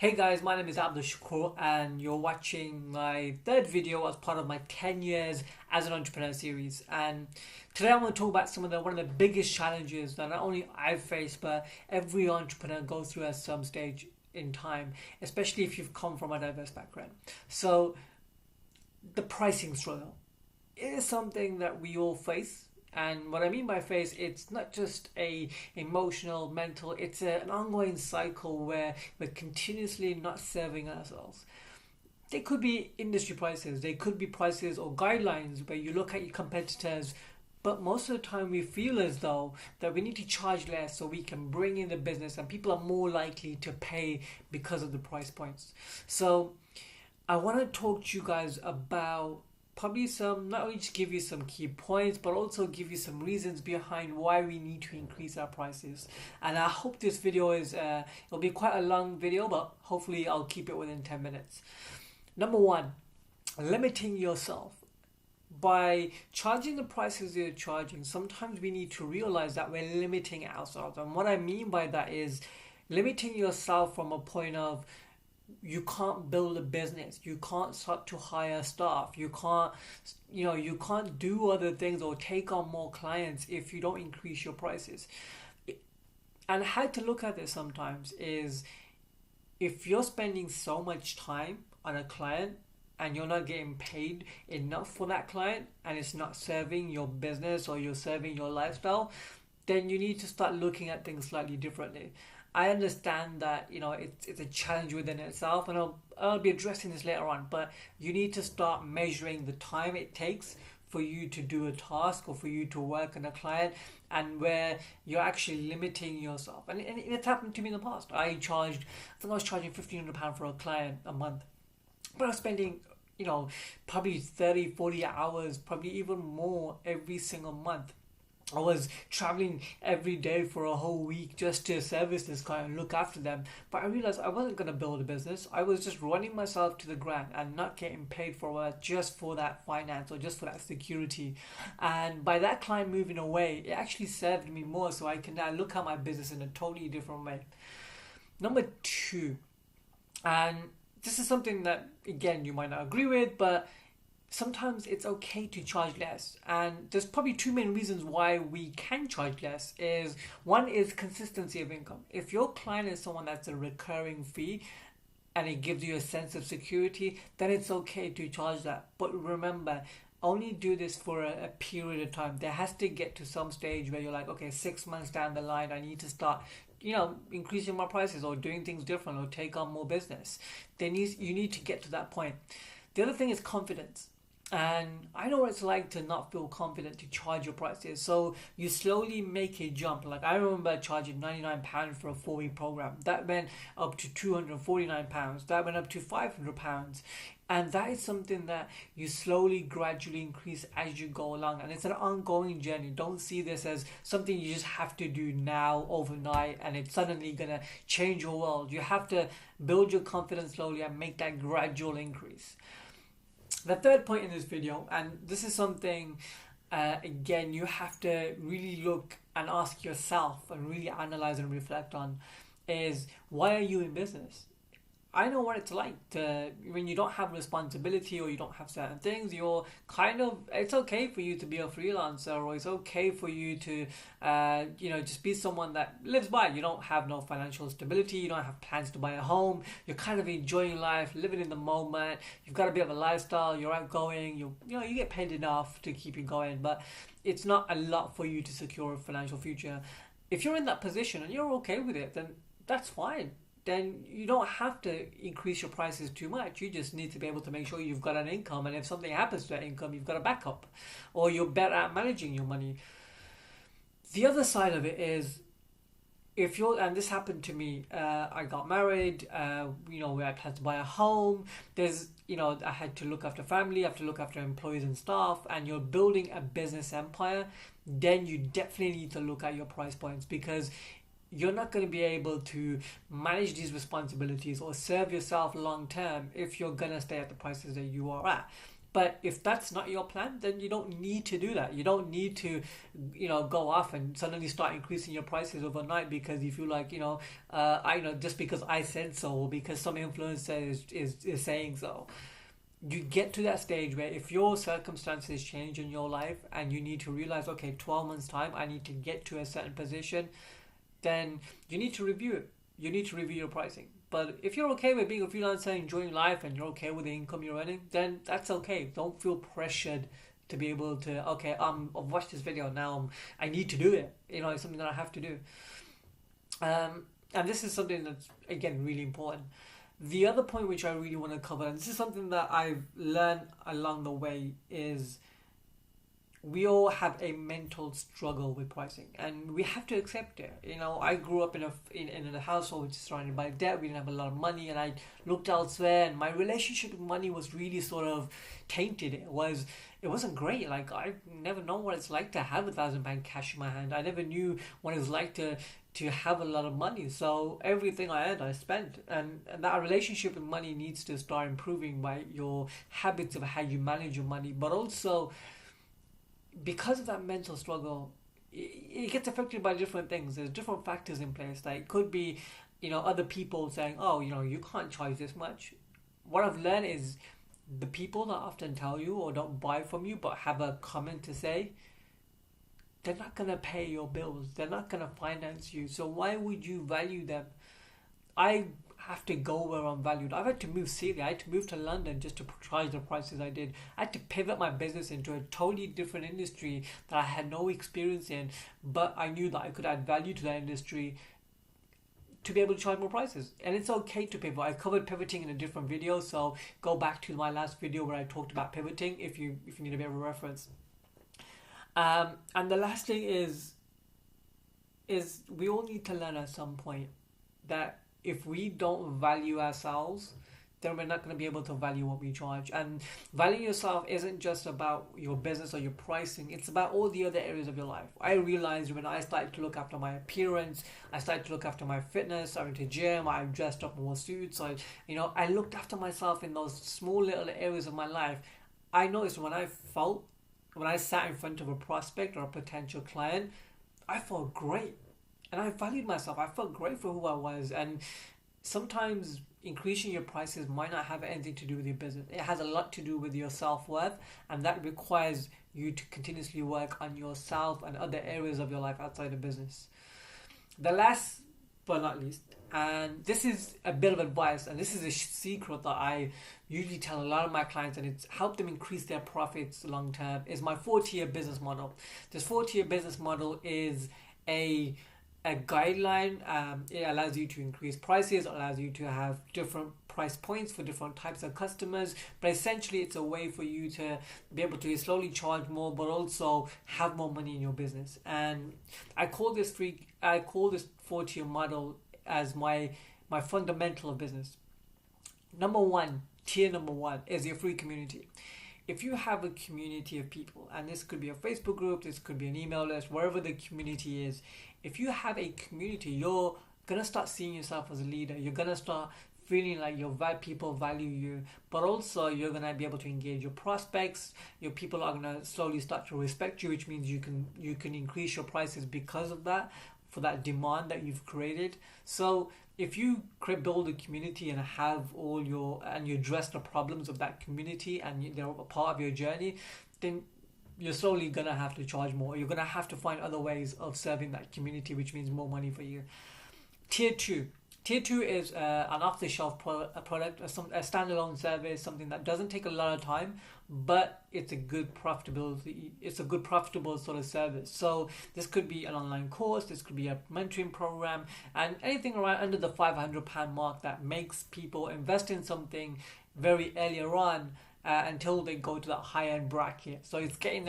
Hey guys, my name is Abdul Shakur and you're watching my third video as part of my 10 years as an entrepreneur series. And today I'm going to talk about one of the biggest challenges that not only I've faced but every entrepreneur goes through at some stage in time, especially if you've come from a diverse background. So the pricing struggle is something that we all face. And what I mean by face, it's not just a emotional, mental, it's an ongoing cycle where we're continuously not serving ourselves. They could be industry prices, they could be prices or guidelines where you look at your competitors, but most of the time we feel as though that we need to charge less so we can bring in the business and people are more likely to pay because of the price points. So I want to talk to you guys about probably some, not only just give you some key points but also give you some reasons behind why we need to increase our prices. And I hope this video is it'll be quite a long video, but hopefully I'll keep it within 10 minutes. Number one, limiting yourself. By charging the prices you're charging, sometimes we need to realize that we're limiting ourselves. And what I mean by that is limiting yourself from a point of you can't build a business, you can't start to hire staff, you can't do other things or take on more clients if you don't increase your prices. And how to look at this sometimes is, if you're spending so much time on a client and you're not getting paid enough for that client and it's not serving your business or you're serving your lifestyle, then you need to start looking at things slightly differently. I understand that it's a challenge within itself, and I'll be addressing this later on. But you need to start measuring the time it takes for you to do a task or for you to work on a client, and where you're actually limiting yourself. And it's happened to me in the past. I think I was charging £1,500 for a client a month, but I was spending probably 30-40 hours, probably even more every single month. I was traveling every day for a whole week just to service this client and look after them. But I realized I wasn't going to build a business. I was just running myself to the ground and not getting paid for it just for that finance or just for that security. And by that client moving away, it actually served me more, so I can now look at my business in a totally different way. Number two, and this is something that, again, you might not agree with, but sometimes it's okay to charge less. And there's probably two main reasons why we can charge less. One is consistency of income. If your client is someone that's a recurring fee and it gives you a sense of security, then it's okay to charge that. But remember, only do this for a period of time. There has to get to some stage where you're like, okay, 6 months down the line, I need to start increasing my prices or doing things different or take on more business. You need to get to that point. The other thing is confidence. And I know what it's like to not feel confident to charge your prices. So you slowly make a jump. Like, I remember charging £99 for a 4-week program. That went up to £249. That went up to £500. And that is something that you slowly, gradually increase as you go along. And it's an ongoing journey. Don't see this as something you just have to do now, overnight, and it's suddenly going to change your world. You have to build your confidence slowly and make that gradual increase. The third point in this video, and this is something, again, you have to really look and ask yourself and really analyze and reflect on, is why are you in business? I know what it's like when you don't have responsibility or you don't have certain things, it's okay for you to be a freelancer, or it's okay for you to, just be someone that lives by. You don't have no financial stability, you don't have plans to buy a home, you're kind of enjoying life, living in the moment, you've got a bit of a lifestyle, you're outgoing, you get paid enough to keep you going, but it's not a lot for you to secure a financial future. If you're in that position and you're okay with it, then that's fine. Then you don't have to increase your prices too much. You just need to be able to make sure you've got an income, and if something happens to that income, you've got a backup, or you're better at managing your money. The other side of it is, and this happened to me, I got married, where I had to buy a home, I had to look after family, I have to look after employees and staff, and you're building a business empire, then you definitely need to look at your price points, because you're not going to be able to manage these responsibilities or serve yourself long term if you're going to stay at the prices that you are at. But if that's not your plan, then you don't need to do that. You don't need to, go off and suddenly start increasing your prices overnight because you feel like, just because I said so or because some influencer is saying so. You get to that stage where if your circumstances change in your life and you need to realize, okay, 12 months time, I need to get to a certain position, then you need to review it. You need to review your pricing. But if you're okay with being a freelancer, enjoying life, and you're okay with the income you're earning, then that's okay. Don't feel pressured to be able to, okay, I've watched this video now, I need to do it. It's something that I have to do. And this is something that's, again, really important. The other point which I really want to cover, and this is something that I've learned along the way, is we all have a mental struggle with pricing, and we have to accept it. I grew up in a household which is surrounded by debt. We didn't have a lot of money, and I looked elsewhere, and my relationship with money was really sort of tainted. It wasn't great. Like, I never known what it's like to have £1,000 cash in my hand. I never knew what it was like to have a lot of money. So everything I earned, I spent. And that relationship with money needs to start improving by your habits of how you manage your money. But also, because of that mental struggle, it gets affected by different things. There's different factors in place. Like, it could be, other people saying, oh, you can't charge this much. What I've learned is the people that often tell you or don't buy from you but have a comment to say, they're not going to pay your bills. They're not going to finance you. So why would you value them? I have to go where I'm valued. I've had to move city. I had to move to London just to charge the prices I did. I had to pivot my business into a totally different industry that I had no experience in, but I knew that I could add value to that industry to be able to charge more prices. And it's okay to pivot. I covered pivoting in a different video, so go back to my last video where I talked about pivoting if you need a bit of a reference. And the last thing is we all need to learn at some point that if we don't value ourselves, then we're not going to be able to value what we charge. And valuing yourself isn't just about your business or your pricing. It's about all the other areas of your life. I realized when I started to look after my appearance, I started to look after my fitness, I went to gym, I dressed up more suits. I looked after myself in those small little areas of my life. I noticed when I sat in front of a prospect or a potential client, I felt great. And I valued myself. I felt great for who I was. And sometimes increasing your prices might not have anything to do with your business. It has a lot to do with your self-worth, and that requires you to continuously work on yourself and other areas of your life outside of business. The last but not least, and this is a bit of advice, and this is a secret that I usually tell a lot of my clients, and it's helped them increase their profits long term, is my 4-tier business model. This 4-tier business model is a guideline. It allows you to increase prices, allows you to have different price points for different types of customers, but essentially it's a way for you to be able to slowly charge more but also have more money in your business. And I call this 4-tier model as my fundamental of business. Tier number one is your free community. If you have a community of people, and this could be a Facebook group, this could be an email list, wherever the community is, if you have a community, you're going to start seeing yourself as a leader. You're going to start feeling like people value you, but also you're going to be able to engage your prospects. Your people are going to slowly start to respect you, which means you can increase your prices because of that, for that demand that you've created. So if you build a community and have you address the problems of that community and they're a part of your journey, then you're slowly going to have to charge more. You're going to have to find other ways of serving that community, which means more money for you. Tier 2. Tier 2 is an off-the-shelf product, a standalone service, something that doesn't take a lot of time, but it's a good profitable sort of service. So this could be an online course, this could be a mentoring program, and anything around under the £500 mark that makes people invest in something very earlier on until they go to that high-end bracket. So it's getting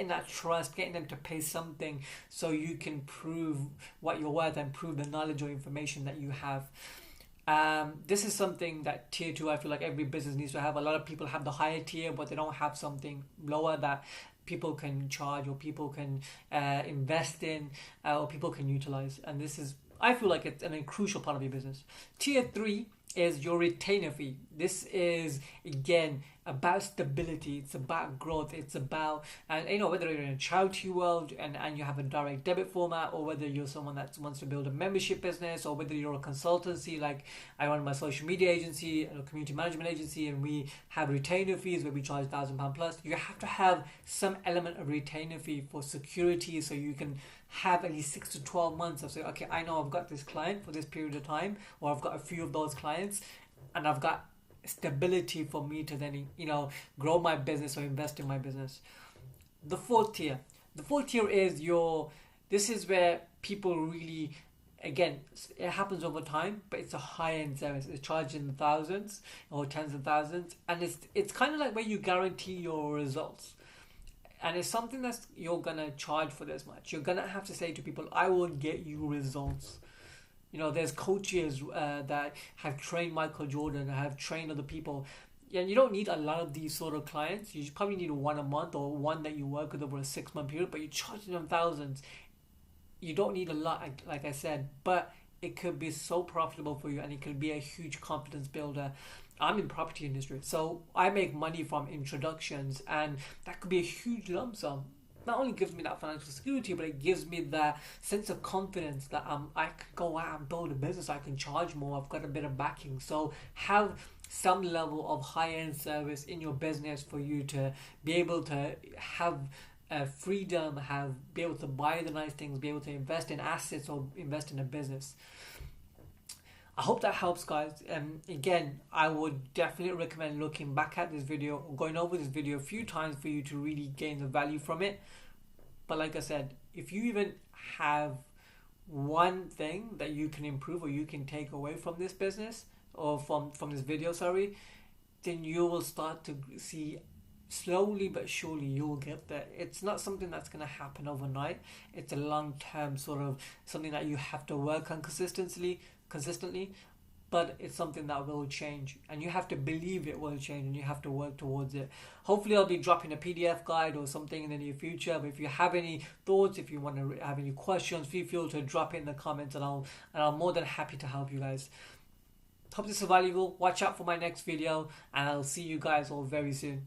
that trust, getting them to pay something so you can prove what you're worth and prove the knowledge or information that you have. This is something that tier 2, I feel like every business needs to have. A lot of people have the higher tier, but they don't have something lower that people can charge or people can invest in or people can utilize. And this is, I feel like it's a crucial part of your business. Tier 3 is your retainer fee. This is again about stability, it's about growth, it's about, and whether you're in a charity world and you have a direct debit format, or whether you're someone that wants to build a membership business, or whether you're a consultancy like I run my social media agency and a community management agency, and we have retainer fees where we charge £1,000 plus. You have to have some element of retainer fee for security, so you can have at least 6 to 12 months of saying, okay, I know I've got this client for this period of time, or I've got a few of those clients, and I've got stability for me to then grow my business or invest in my business. The fourth tier is this is where people really, again, it happens over time, but it's a high-end service. It's charged in thousands or tens of thousands, and it's kind of like where you guarantee your results. And it's something that you're gonna charge for this much. You're gonna have to say to people, I will get you results. There's coaches that have trained Michael Jordan, have trained other people. And you don't need a lot of these sort of clients. You probably need one a month, or one that you work with over a 6-month period, but you're charging them thousands. You don't need a lot, like I said, but it could be so profitable for you, and it could be a huge confidence builder. I'm in property industry, so I make money from introductions, and that could be a huge lump sum. Not only gives me that financial security, but it gives me that sense of confidence that I can go out and build a business. I can charge more. I've got a bit of backing. So have some level of high-end service in your business for you to be able to have freedom, be able to buy the nice things, be able to invest in assets or invest in a business. I hope that helps, guys. Again, I would definitely recommend looking back at this video or going over this video a few times for you to really gain the value from it. But like I said, if you even have one thing that you can improve or you can take away from this business, or from this video, then you will start to see, slowly but surely you will get there. It's not something that's going to happen overnight. It's a long-term sort of something that you have to work on consistently, but it's something that will change, and you have to believe it will change, and you have to work towards it. Hopefully I'll be dropping a PDF guide or something in the near future, but if you have any thoughts, if you want to have any questions, feel free to drop it in the comments, and I'm more than happy to help you guys. Hope this is valuable. Watch out for my next video, and I'll see you guys all very soon.